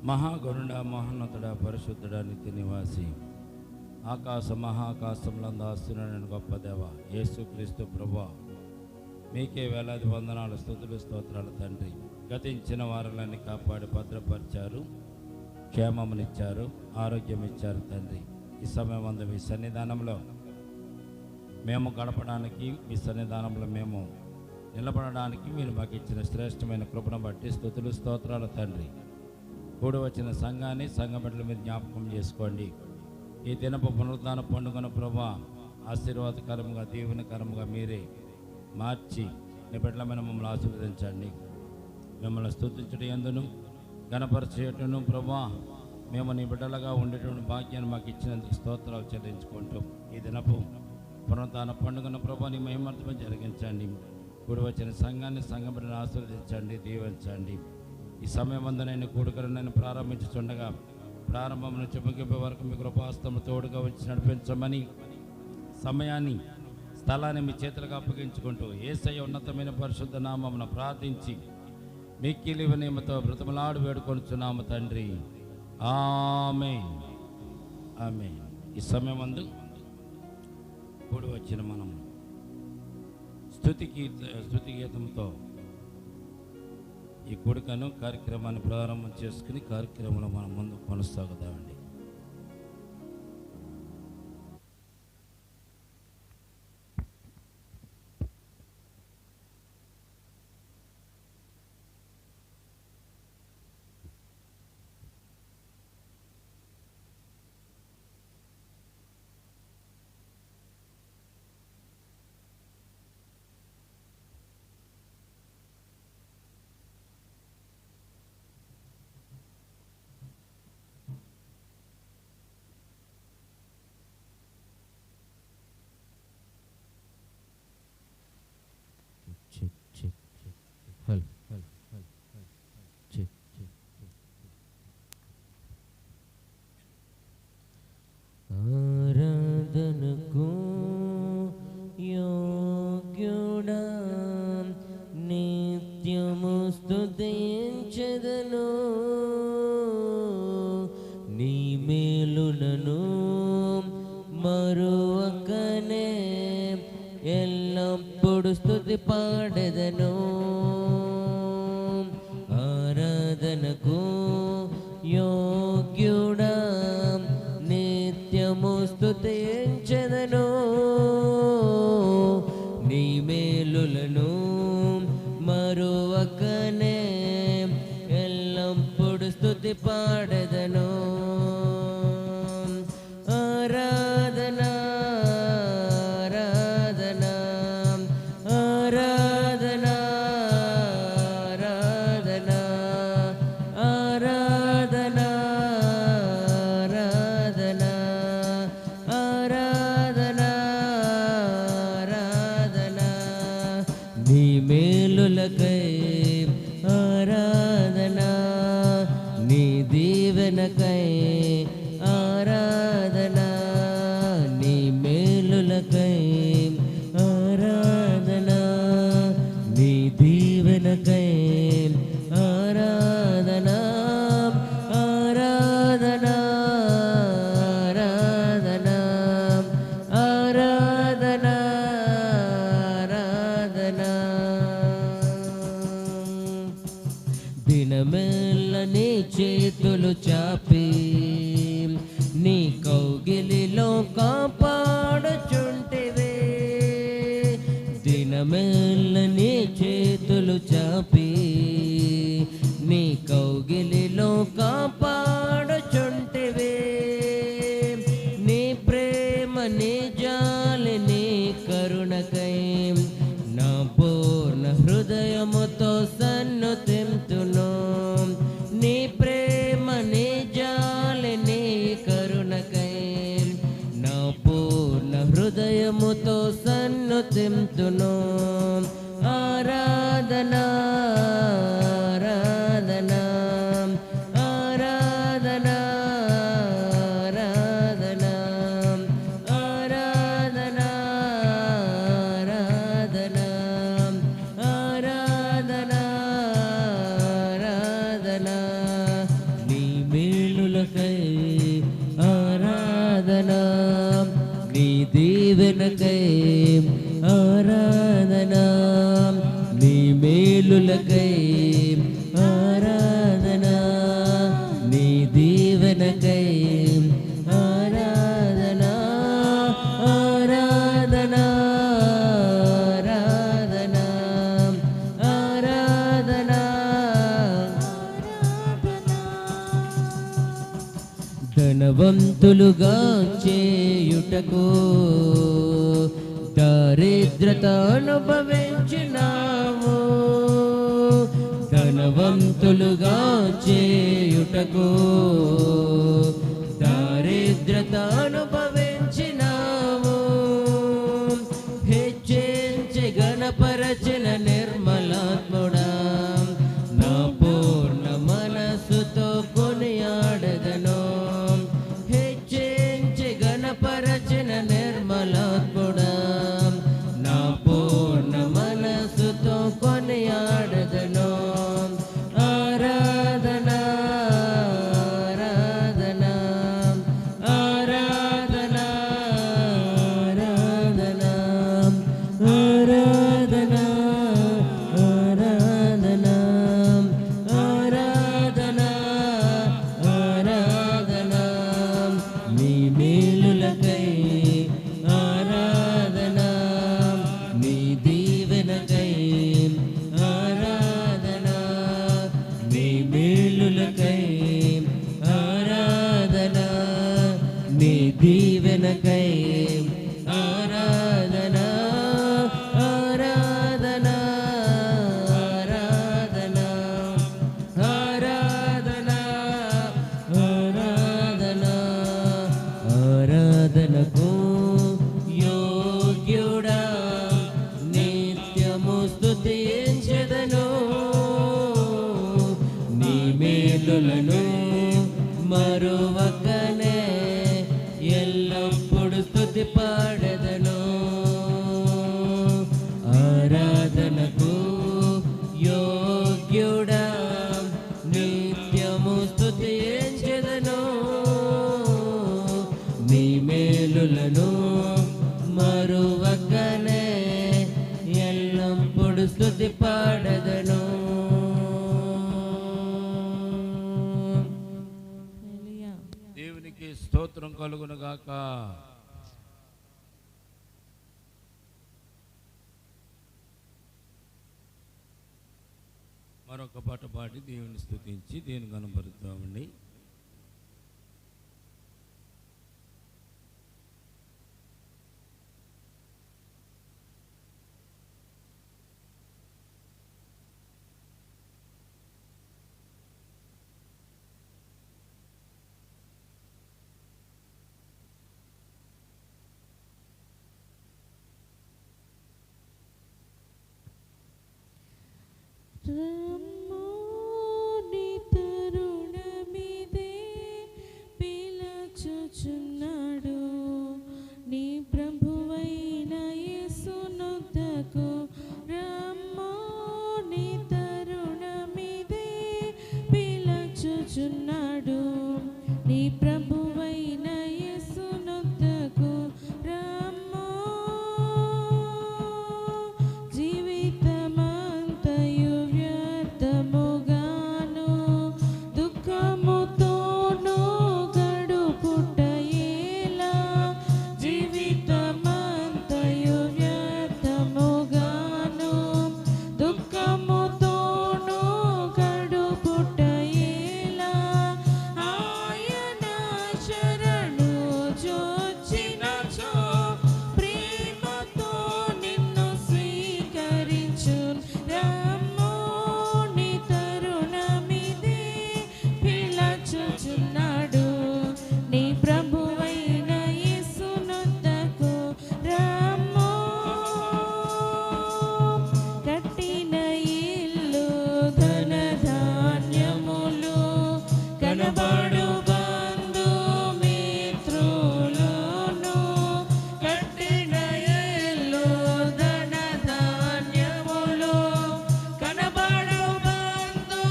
మహాగరుడ మహోన్నతుడ పరిశుద్ధుడ నిత్య నివాసి ఆకాశ మహాకాశంలందు ఆస్తున్న గొప్ప దేవ యేసుక్రీస్తు ప్రభువా, మీకే వేలాది వందనాలు, స్తుతులు, స్తోత్రాలు తండ్రి. గతించిన వారాలన్నీ కాపాడి భద్రపరిచారు, క్షేమమునిచ్చారు, ఆరోగ్యం ఇచ్చారు తండ్రి. ఈ సమయం అందు మీ సన్నిధానంలో మేము గడపడానికి, మీ సన్నిధానంలో మేము నిలబడడానికి మీరు మాకు ఇచ్చిన శ్రేష్టమైన కృపను బట్టి స్తుతులు, స్తోత్రాలు తండ్రి. కూడి వచ్చిన సంఘాన్ని, సంఘ బిడ్డలు మీరు జ్ఞాపకం చేసుకోండి. ఈ దినపు పునరుద్ధాన పండుగను ప్రభా ఆశీర్వాదకరంగా, దీవెనకరంగా మీరే మార్చి నీ బిడ్డలమైన మమ్మల్ని ఆశీర్వదించండి. మిమ్మల్ని స్తుతించడం ఎందును, గణపరచేయటను ప్రభా మేము నీ బిడ్డలుగా ఉండేటువంటి భాగ్యాన్ని మాకు ఇచ్చినందుకు స్తోత్రాలు చెల్లించుకుంటూ ఈ దినపు పునరుద్ధాన పండుగను ప్రభా నీ మహిమార్థమై జరిగించండి. కూడి వచ్చిన సంఘాన్ని, సంఘ బిడ్డలను ఆశీర్వదించండి, దీవించండి. ఈ సమయం అందు నేను కూడుకను నేను ప్రారంభించుతుండగా ప్రారంభం నుంచి ముగింపు వరకు మీ కృపాస్తము తోడుగా వచ్చి నడిపించమని సమయాన్ని, స్థలాన్ని మీ చేతులకు అప్పగించుకుంటూ యేసయ్య ఉన్నతమైన పరిశుద్ధ నామమున ప్రార్థించి మిక్కిలి వినయముతో బ్రతిమలాడు వేడుకొనుచున్నాము తండ్రి. ఆమేన్, ఆమేన్. ఈ సమయం అందు కూడి వచ్చిన మనం స్తుతి గీతంతో ఈ కూడికను కార్యక్రమాన్ని ప్రారంభం చేసుకుని కార్యక్రమంలో మనం ముందు కొనసాగుదామండి. ఆరాధనకు యోగ్యుడా నిత్యము స్తుతించెదను, నీ మేలులను మరువకనే ఎల్లప్పుడు స్తుతి పాడెదను. ఆరాధనకు యోగ్యుడా నిత్యము స్తుతించెదను, నీ మేలులను మరువకనే ఎల్లప్పుడు స్తుతి పాడెదను. ఆరాధన ఆరాధన ఆరాధన ఆరాధన ఆరాధన ఆరాధన ఆరాధన నీ మేలులకై ఆరాధన, నీ దీవెనకై ఆరాధన, నీ మేలులకై ఆరాధన, నీ దీవెనకై ఆరాధన. ఆరాధన ఆరాధన ఆరాధన ఆరాధన దినమెల్ల నీ చేతులు చాపి నీ కౌగిలిలో కాపాడుచుంటివే, దినమెల్ల నీ చేతులు చాపి నీ కౌగిలిలో కాపాడుచుంటివే, నీ ప్రేమ, నీ జాలి, నీ కరుణకై నా పూర్ణ హృదయముతో సన్నుతింతును. నీ ప్రేమ, నీ జాలి, నీ కరుణకై నా పూర్ణ హృదయముతో సన్నుతింతును. ఆరాధన ధనవంతులుగా చేయుటకు దరిద్రత అనుభవించినాము. ధనవంతులుగా చేయుటకు దరిద్రత అనుభవించినాము. హెచ్చించి గణపరచిన నిర్మలాత్ముడా నా పూర్ణ మనసుతో కొనియాడదను. హెచ్చించి గణపరచిన నిర్మలాత్ముడా నా పూర్ణ మనసుతో కొనియాడదను. ఆరాధనా ఆరాధనా ఆరాధనా ఆరాధనా ఆరాధనా ఆరాధనా ఆరాధనా ఆరాధనా నీ మేలులకై ఆరాధనా నీ దీవెనకై ఆరాధనా నీ మేలులకై ఆరాధనా నీ దీవెనకై ఆరాధనా ఆరాధనా ఆరాధనా ఆరాధనా ఆరాధనా ఆరాధనకు యోగ్యుడా నిత్యము స్తుతించెదను. నీ మేలులను మరువకనే ఎల్లప్పుడు స్తుతి పాడెదను. ఆరాధనకు యోగ్యుడా నిత్యము స్తుతించెదను. నీ మేలులను మరువకనే ఎల్లప్పుడు స్తుతి పాడెదను. దేవునికి స్తోత్రం కలుగును గాక. మరొక పాట పాడి దేవుని స్తుతించి దేవుని కనబరుద్దామండి. రమ్మో నీ తరుణమిదే పిలచుచున్నాడు. నీ ప్రభువైన యేసునొద్దకు రమ్మో నీ తరుణమిదే పిలచుచున్నాడు. నీ ప్రభువైన యేసునొద్దకు రమ్మో. జీవితమంతయు వ్యర్థముగాను దుఃఖముతోను గడుపుట ఎలా. జీవితమంతయు వ్యర్థముగాను దుఃఖముతోను గడుపుట ఎలా. ఆయన శరణు జొచ్చినచో ప్రేమతో నిన్ను స్వీకరించున్. రమ్మో నీ తరుణమిదే పిలచుచున్నాడు. నీ ప్రభువైన యేసునొద్దకు రమ్మో. కట్టిన ఇల్లు ధనధాన్యములు కనబడు బంధుమిత్రులను. కట్టిన ఇల్లు ధనధాన్యములు కనబడు బంధుమిత్రులను.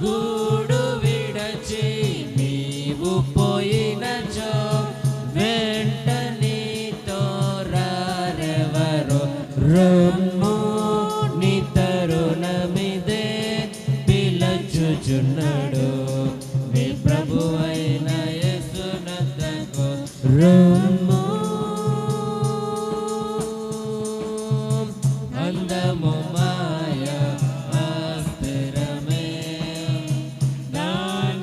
గూడు విడచి నీవు పోయినచో వెంట నీతో రారెవరో. రమ్మో నీ తరుణమిదే పిలచుచున్నాడు. నీ ప్రభువైన యేసునొద్దకు రమ్మో. అందము మాయ అస్థిరమే, దాని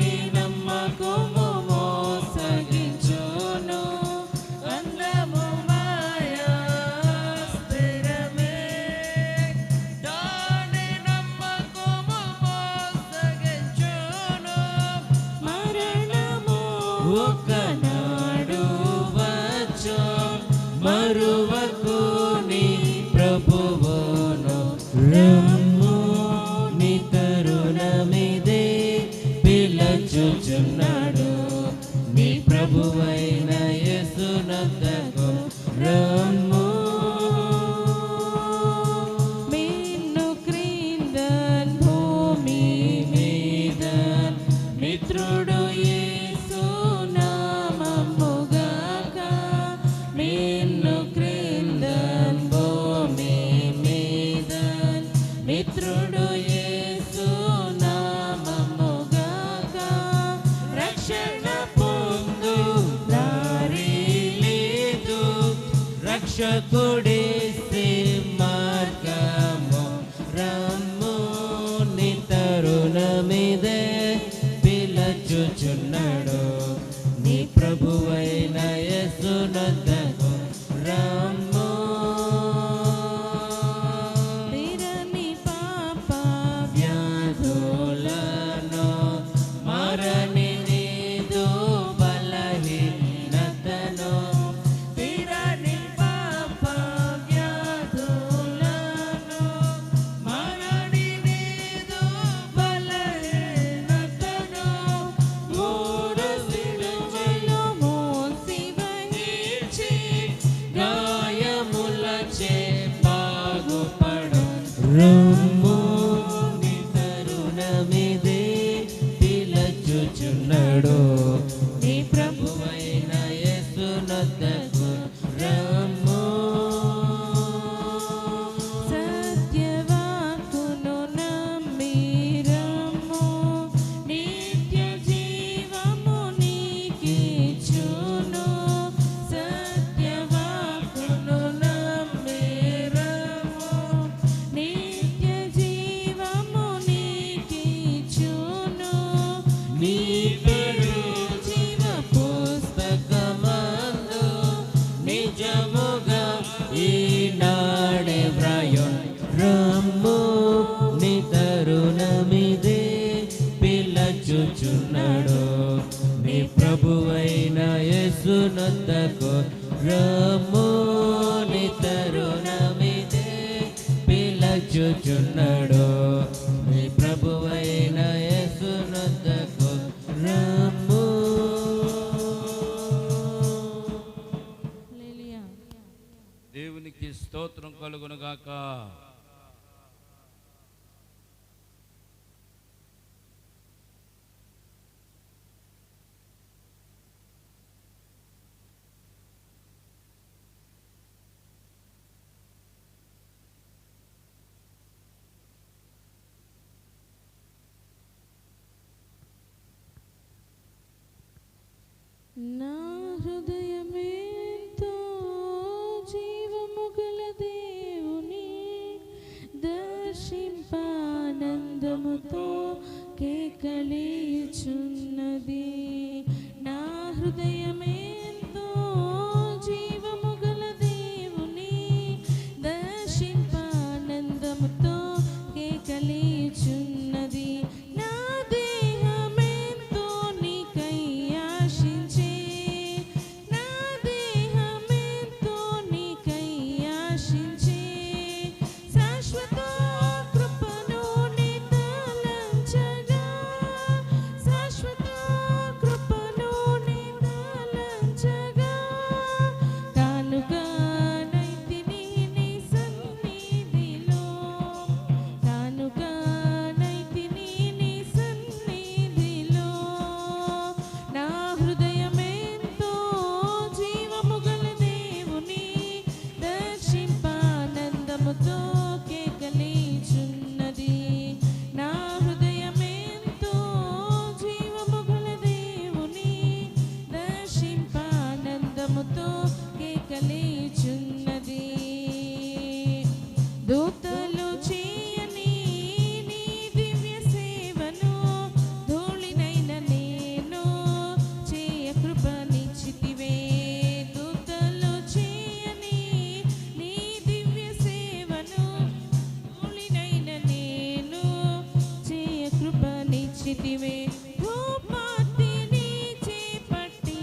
ఒకనాడు వచ్చో మరువకు నీ ప్రభువును రమ్ము నీ తరుణమిదే పిలచుచున్నాడు నీ ప్రభువైన యేసునొద్దకు రమ్ము మిన్ను క్రిందన్ భూమి మీద మిత్రుడు యేసు నామముగాక మిన్ను క్రిందన్ భూమి మీద మిత్రుడు యేసు నామముగాక రక్షణ పొందు దారి లేదు రక్షకుడేసే మార్గము రమ్ము నీ తరుణమిదే పిలచుచున్నాడు నీ ప్రభువైన యేసునొద్దకు రమ్ము తీరని పాప వ్యాధులను మరణి నీదు బలహీనతను తీరని పాప వ్యాధులను మరణి నీదు బలహీనతను మూడు సిలువలో మోసి వహించి గాయములచే బాగుపడు రమ్ము నీ తరుణమిదే పిలచుచున్నాడు నీ ప్రభువైన యేసునొద్దకు రమ్ము సత్యవాక్కును నమ్మి రమ్ము నిత్య జీవము నీకిచ్చును సత్యవాక్కును నమ్మి రమ్ము నిత్య జీవము నీకిచ్చును నీ పేరు జీవ పుస్తకమందు నిజముగా ఈనాడే వ్రాయున్ రమ్ము నీ తరుణమిదే పిలచుచున్నాడు నీ ప్రభువైన యేసునొద్దకు రమ్ము నీ తరుణమిదే పిలచుచున్నాడు నీ ప్రభువైన యేసునొద్దకు రమ్ము హల్లెలూయా దేవునికి స్తోత్రం కలుగునుగాక. నా హృదయమేంతో జీవము గల దేవుని దర్శింపానందముతో కేకలేయుచున్నది నా హృదయమేంతో జీవము గల దేవుని దర్శింపానందముతో కేకలేయుచున్నది నా దేహమేంతో నీకై ఆశించే నా దేహమేంతో నీకై ఆశించే శాశ్వత కృపను నీ తలంచగా శాశ్వత కృపను నీ తలంచగా కానుగా నైతిని నీ సన్నిధిలో కానుగా నైతిని నీ సన్నిధిలో నా హృదయమేంతో జీవము గల దేవుని దర్శింపానందముతో కేకలేచున్నది నా హృదయమేంతో జీవము గల దేవుని దర్శింపానందముతో కేకలేచున్నది దూతలు చేయని నీ దివ్య సేవను ధూళినైన నేను చేయ కృపనిచ్చితివే దూతలు చేయని నీ దివ్య సేవను ధూళినైన నేను చేయ కృపనిచ్చితివే ధూపార్తిని చేపట్టి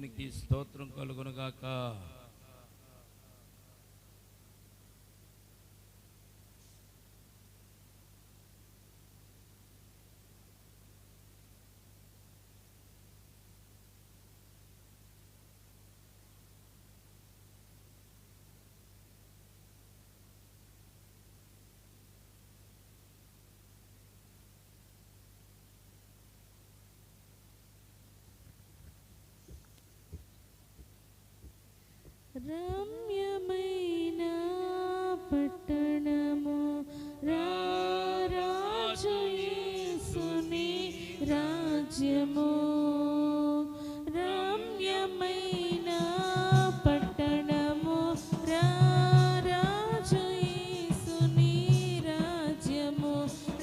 దేవునికి స్తోత్రం కలుగునుగాక. రమ్యమైన పట్టణము రాజు యేసుని రాజ్యము. రమ్యమైన పట్టణము రాజు యేసుని రాజ్యము.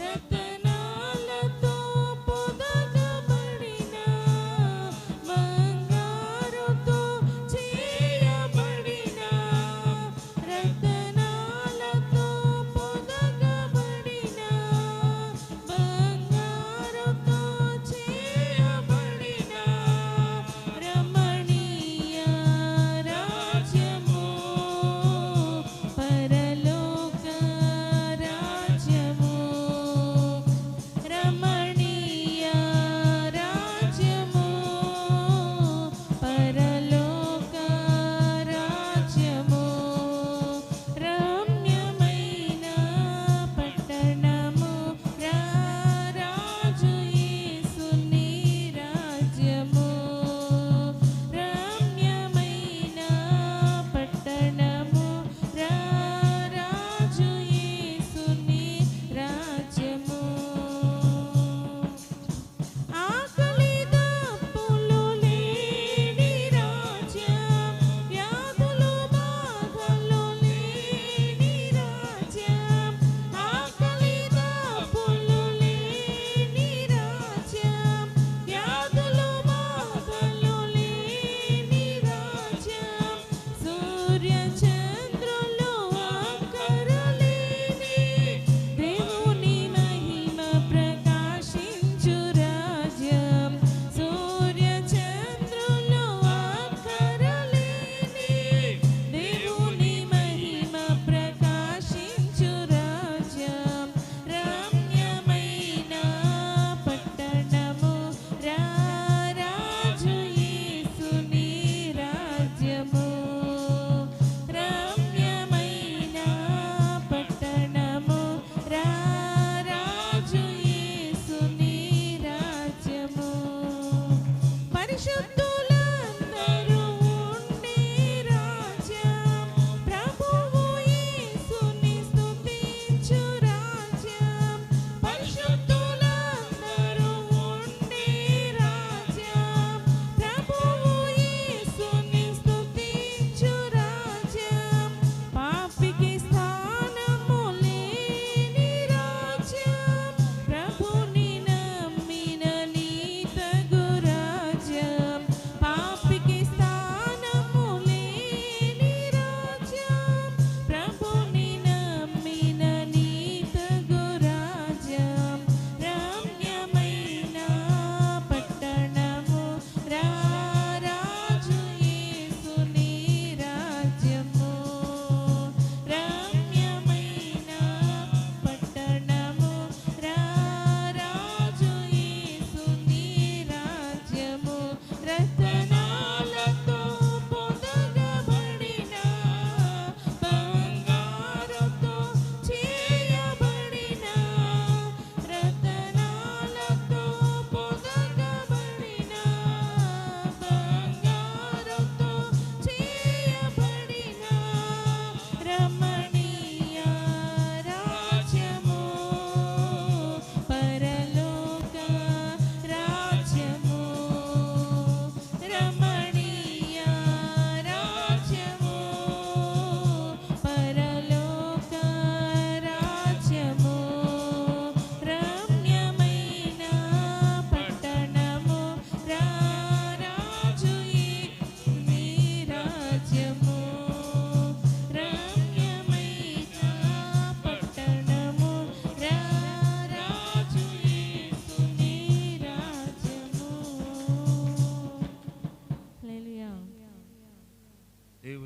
రతనాలతో పొదగబడిన బంగారుతో చేయబడిన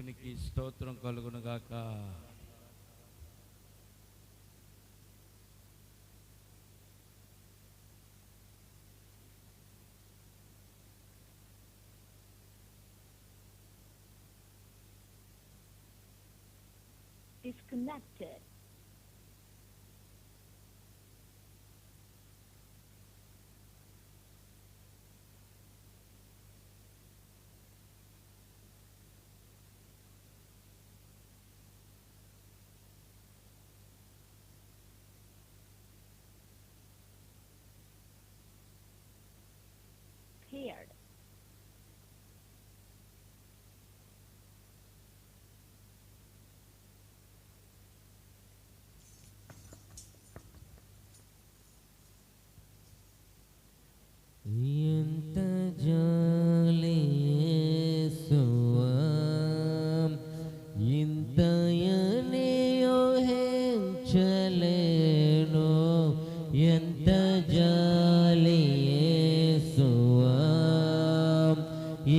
దేవునికి స్తోత్రం కలుగును గాక. Disconnected. Paired. ఎంత జాలి యేసువా, ఇంతయనే ఊహించలేను. ఎంత జాలి యేసువా,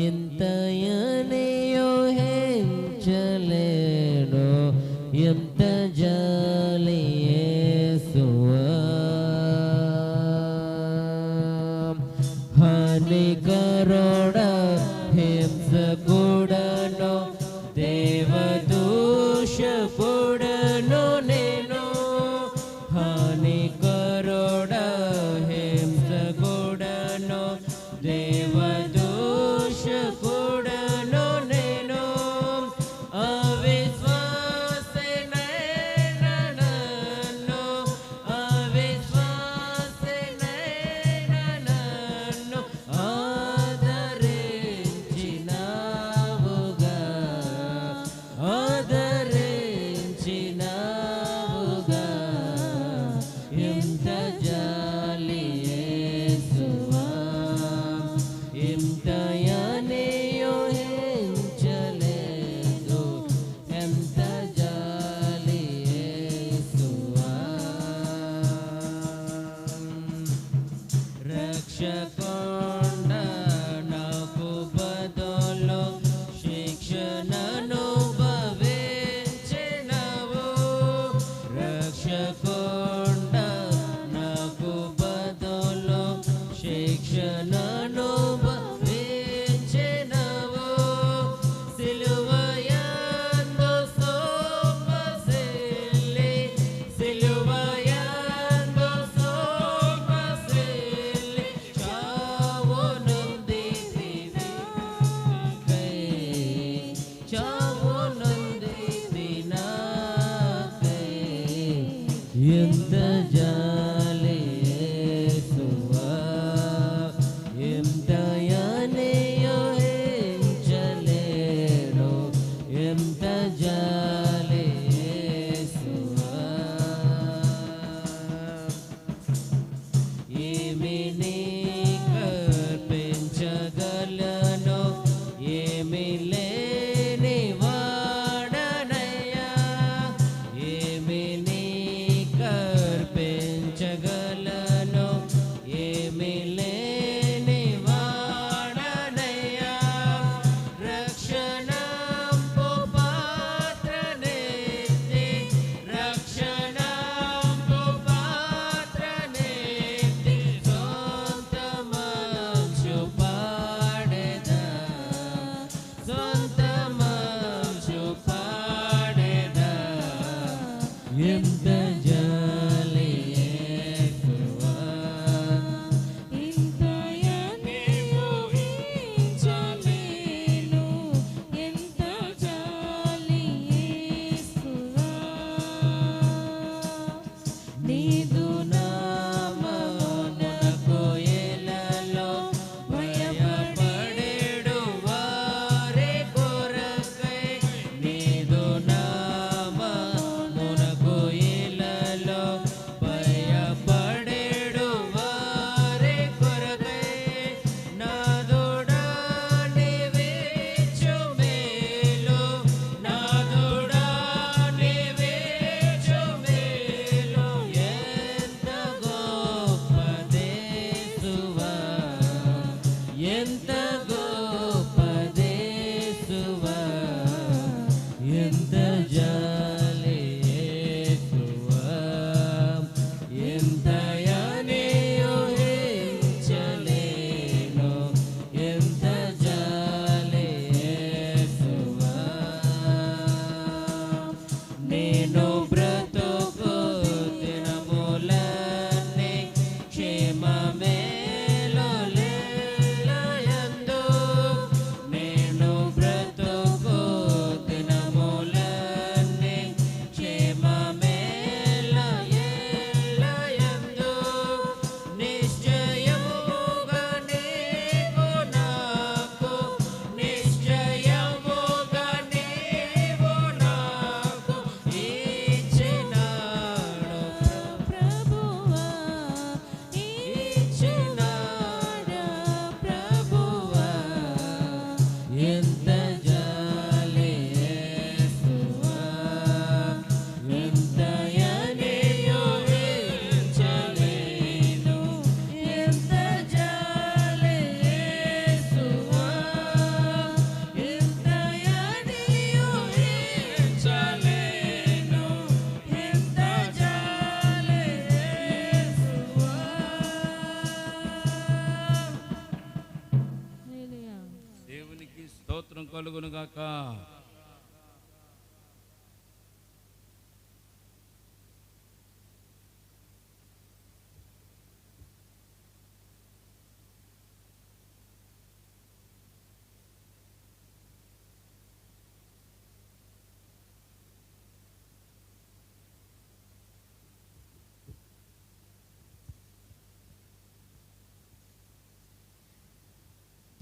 ఇంతయనే ఊహించలేను. ఎంత జాలి యేసువా, హానికరుడ హింసకుడను దేవదూషకుడను నేను. హానికరుడ హింసకుడను దేవదూషకుడను స్తోత్రం కలుగును గాక.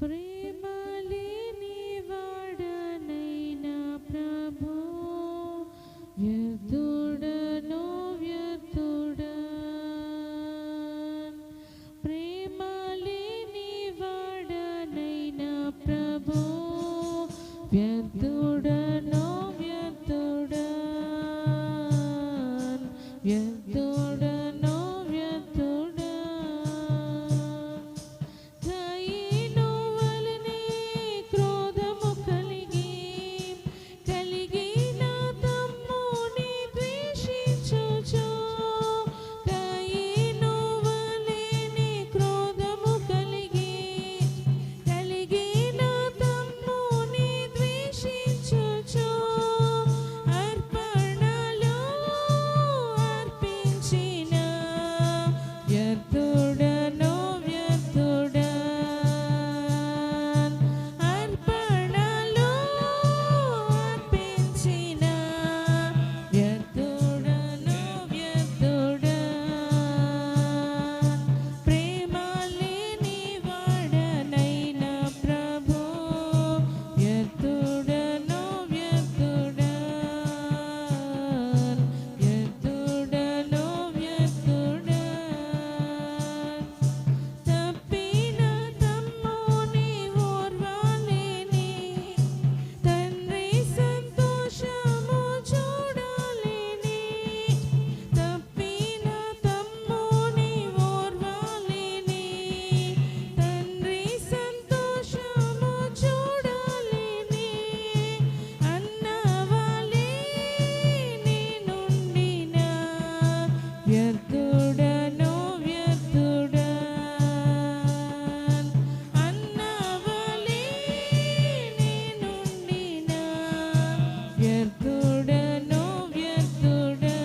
ప్రేమ లేని వాడనైనా ప్రభు వ్యర్థుడను వ్యర్థుడా. ప్రేమ లేని వాడనైనా ప్రభు వ్యర్థుడను వ్యర్థుడా. వ్యర్థుడను వ్యర్థుడా. కయీను వలెనే క్రోధము కలిగి కలిగిన తమ్ముని ద్వేషించుచు. కయీను వలెనే క్రోధము కలిగి కలిగిన తమ్ముని ద్వేషించుచు. అర్పణలో అర్పించిన వ్యర్థుడను వ్యర్థుడా. అర్పణలో అర్పించిన వ్యర్థుడను వ్యర్థుడా. ప్రేమ లేని వాడనైనా ప్రభు వ్యర్థుడను వ్యర్థుడా. వ్యర్థుడను వ్యర్థుడా. తప్పిన తమ్ముని ఓర్వలేని తండ్రి సంతోషము చూడలేని. తప్పిన తమ్ముని ఓర్వలేని తండ్రి సంతోషము చూడలేని. అన్నవలే నేనుండిన వ్యర్థుడను వ్యర్థుడా. అన్నవలే నేనుండిన వ్యర్థుడను వ్యర్థుడా.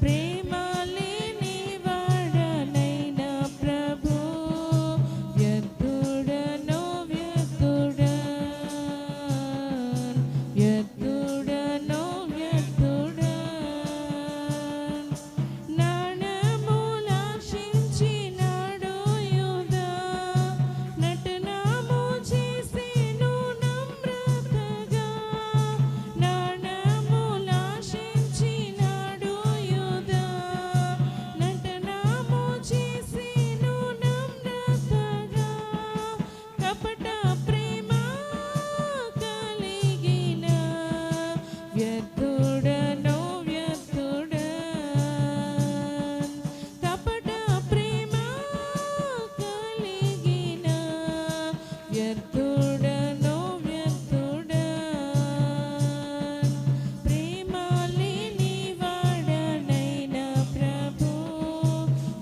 ప్రేమ లేని వాడనైనా ప్రభు వ్యర్థుడను వ్యర్థుడా. వ్యర్థుడను వ్యర్థుడా. నాణములాశించినాడు యూదా. నటనము చేసెను నమ్రతగా. నాణములాశించినాడు యూదా. నటనము చేసెను నమ్రతగా. కపట ప్రేమ కలిగిన వ్యర్థుడను వ్యర్థుడా. కపట ప్రేమ కలిగిన వ్యర్థుడను వ్యర్థుడా. ప్రేమ లేని వాడనైనా ప్రభు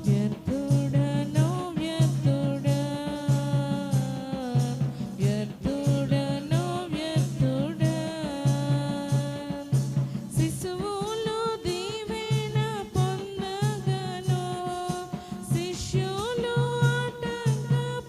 వ్యర్థుడను వ్యర్థుడా. వ్యర్థుడను వ్యర్థుడా. శిశువులు దీవెన పొందగను. శిష్యులు ఆటంకపరచిరి.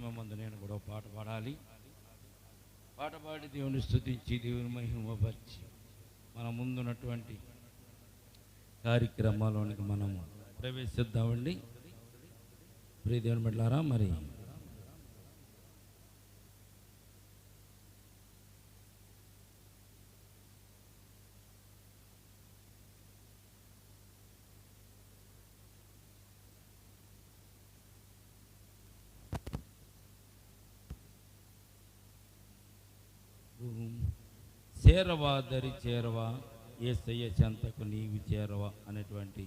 సమయం ముందు నేను కూడా పాట పాడాలి. పాట పాడి దేవుని స్తుతించి దేవుని మహిమపరిచి మన ముందున్నటువంటి కార్యక్రమాల్లోనికి మనము ప్రవేశిద్దామండి. ప్రియ దేవుని బిడ్డలారా, మరి చేరవా దరి చేరవా యేసయ్య చెంతకు నీవు చేరవా అనేటువంటి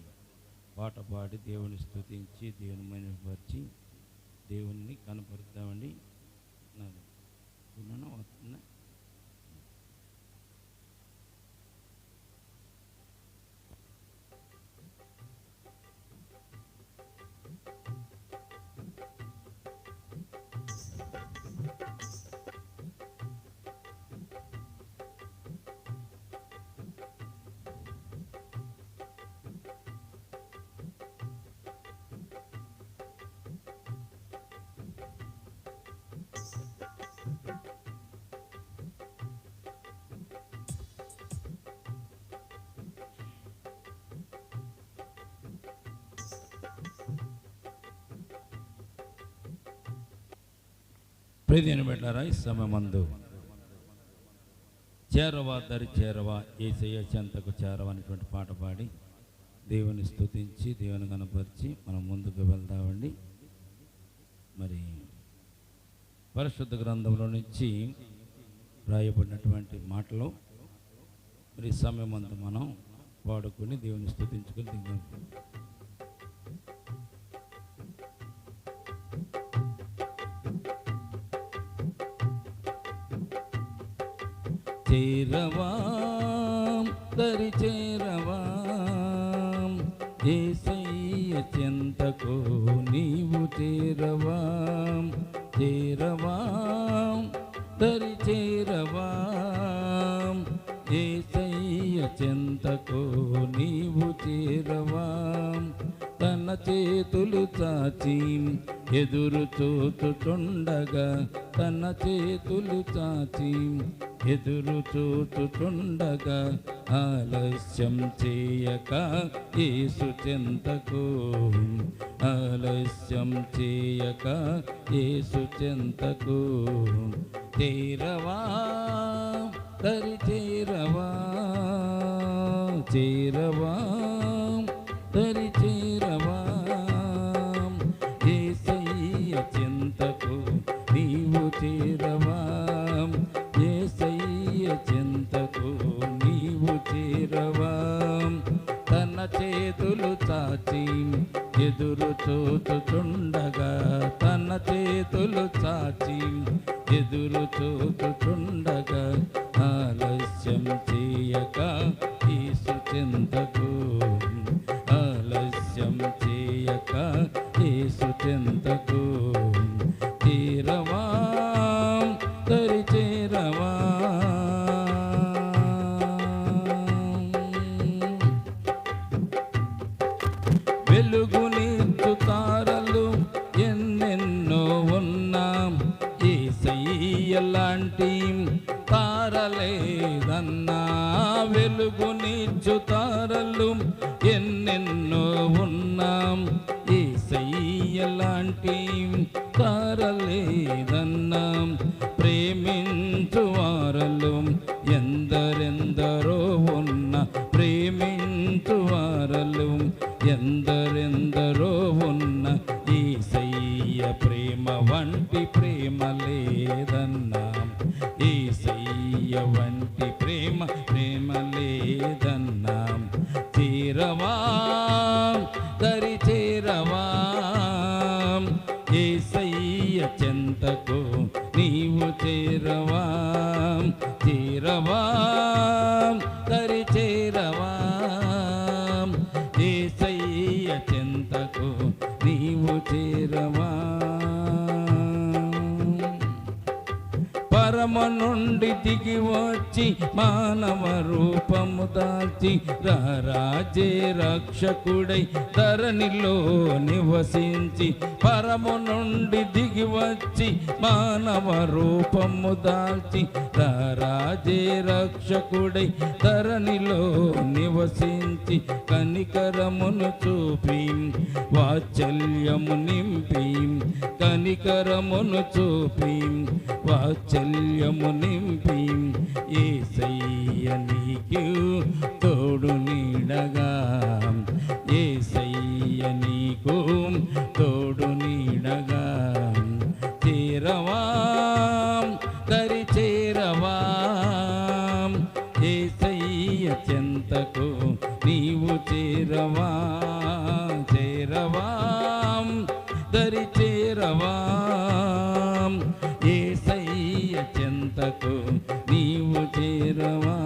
పాట పాడి దేవుని స్తుతించి దేవుని మహిమపరిచి దేవుణ్ణి కనపరుద్దామండి. వస్తున్నా ప్రియమైన బిడ్డలారా, ఈ సమయమందు చేరవా దరి చేరవా యేసయ్య చెంతకు చేరవా అనేటువంటి పాట పాడి దేవుని స్తుతించి దేవుని కనపరిచి మనం ముందుకు వెళ్దామండి. మరి పరిశుద్ధ గ్రంథంలో నుంచి రాయబడినటువంటి మాటలు మరి సమయమందు మనం పాడుకొని దేవుని స్తుతించుకొని దిగుదాం. చేరవా దరి చేరవా యేసయ్య చెంతకు నీవు చేరవా. చేరవా దరి చేరవా యేసయ్య చెంతకు నీవు చేరవా. తన చేతులు చాచి ఎదురు చూచుచుండగా, తన చేతులు చాచి ఎదురు చూచుచుండగా ఆలస్యం చేయక యేసు చెంతకు, ఆలస్యం చేయక యేసు చెంతకు చేరవా దరి చేరవా. చేరవా దరి చేరవా యేసయ్య చెంతకు నీవు చేరవా. యేసయ్య చెంతకు నీవు చేరవా. తన చేతులు చాచి ఎదురు చూచుచుండగా, తన చేతులు చాచి ఎదురు చూచుచుండగా ఆలస్యం చేయక యేసు చెంతకు, ఆలస్యం చేయక యేసు చెంతకు చేరవా దరి చేరవా. వెలుగునిచ్చు తారలు ఎన్నెన్నో ఉన్నా యేసయ్య లాంటి తారలేదన్నా. వెలుగునిచ్చు తారలు ఎన్నెన్నో ఉన్నా యేసయ్య లాంటి తారలేదన్నా. ప్రేమించు వారలు ఎందరెందరో ఉన్న, ప్రేమించు వారలు ఎందరెందరో ఉన్న యేసయ్య ప్రేమ వంటి ప్రేమ లేదన్నా. యేసయ్య వంటి ప్రేమ ప్రేమ లేదన్నా. చేరవా దరి చేరవా యేసయ్య చెంతకు నీవు చేరవా. చేరవా దరి చేరవా యేసయ్య చెంతకు నీవు చేరవా. పరమను నుండి దిగి వచ్చి మానవ రూపము దాల్చి రాజే రక్షకుడై ధరణిలో నివసించి పరము నుండి దిగి వచ్చి మానవ రూపము దాల్చి రాజే రక్షకుడై ధరణిలో నివసించి కనికరమును చూపి వాత్సల్యము నింపి కనికరమును చూపి వాత్సల్యము నింపి యేసయ్య నీకు తోడు నీడగా యేసయ్య నీకు తోడు నీడగా చేరవా దరి చేరవా యేసయ్య చెంతకు నీవు చేరవా చేరవా దరి చేరవా యేసయ్య చెంతకు నీవు చేరవా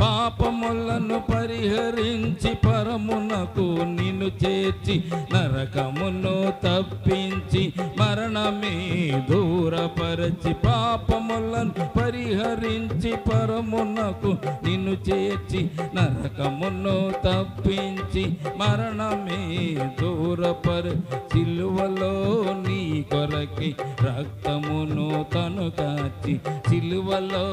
పాపములను పరిహరించి పరమునకు నిన్ను చేర్చి నరకమును తప్పించి మరణమే దూరపరచి పాపములను పరిహరించి పరమునకు నిన్ను చేర్చి నరకమును తప్పించి మరణమే దూరపరచి సిలువలో నీ కొరకి రక్తమును తను కాచి సిలువలో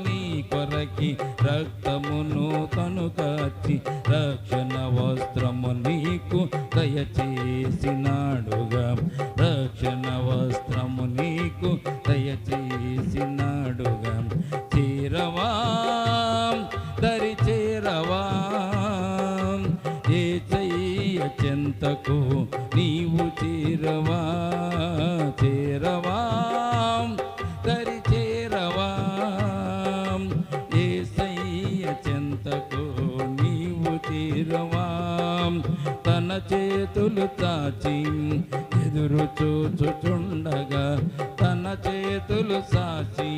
నీ కొరకి రక్తమును తను కాచి రక్షణ వస్త్రము నీకు దయచేసినాడుగా రక్షణ వస్త్రము నీకు దయచేసినాడుగా చేరవా దరి చేరవా యేసయ్య చెంతకు నీవు చేరవా చేరవా దరి చేరవా యేసయ్య చెంతకు నీవు చేరవా తన చేతులు చాచి ఎదురు చూచుచుండగా తన చేతులు సాచి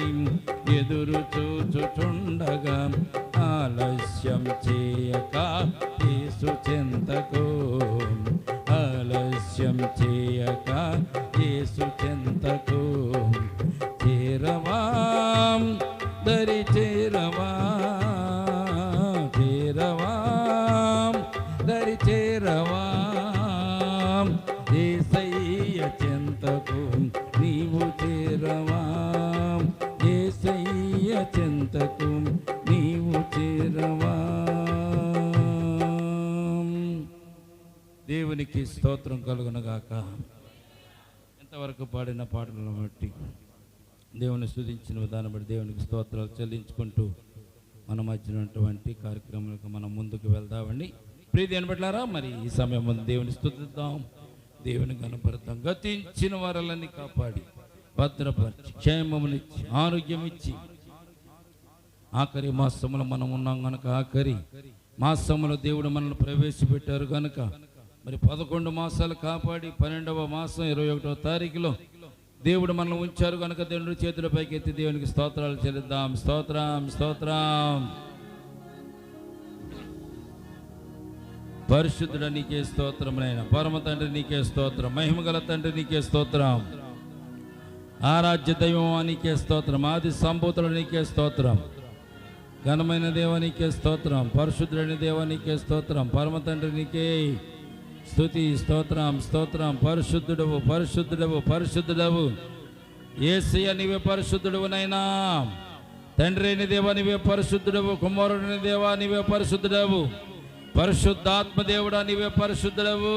ఎదురు చూచుచుండగా ఆలస్యం చేయక యేసు చెంతకు ఆలస్యం చేయక యేసు చెంతకు చేరవా దరి చేరవా చేరవా దరి చేరవా యేసయ్య చెంతకు నీవు చేరవా యేసయ్య చెంతకు నీవు చేరవా దేవునికి స్తోత్రం కలుగునగాక. ఎంతవరకు పాడిన పాటలను బట్టి దేవుని స్తుతించిన విధానం బట్టి దేవునికి స్తోత్రాలు చెల్లించుకుంటూ మన మధ్యనటువంటి కార్యక్రమాలకు మనం ముందుకు వెళ్దామండి. ప్రీతి అనబట్లారా, మరి ఈ సమయం ముందు దేవుని స్తుతిద్దాం, దేవుని కనపడతాం. గతించిన వారలన్నీ కాపాడి భద్రపరిచి క్షేమమునిచ్చి ఆరోగ్యం ఇచ్చి ఆఖరి మాసములో మనం ఉన్నాం కనుక ఆఖరి మాసములో దేవుడు మనల్ని ప్రవేశపెట్టారు కనుక మరి 11 మాసాలు కాపాడి 12వ మాసం 21వ తారీఖులో దేవుడు మనల్ని ఉంచారు కనుక దేవుడి చేతుల పైకి ఎత్తి దేవునికి స్తోత్రాలు చెల్లిద్దాం. స్తోత్రం స్తోత్రం. పరిశుద్ధుడ నీకే స్తోత్రం నాయన, పరమ తండ్రి నీకే స్తోత్రం, మహిమగల తండ్రి నీకే స్తోత్రం, ఆరాధ్య దైవం నీకే స్తోత్రం, ఆది సంభూతుడు నీకే స్తోత్రం, ఘనమైన దేవానికే స్తోత్రం, పరిశుద్ధుడైన దేవానికే స్తోత్రం, పరమ తండ్రి నీకే స్తుతి స్తోత్రం స్తోత్రం. పరిశుద్ధుడవు పరిశుద్ధుడవు పరిశుద్ధుడవు యేసయ్య నీవే పరిశుద్ధుడవు నైనా. తండ్రి అయిన దేవా నీవే పరిశుద్ధుడవు, కుమారుడైన దేవా నీవే పరిశుద్ధుడవు, పరిశుద్ధాత్మ దేవుడా నీవే పరిశుద్ధుడవు.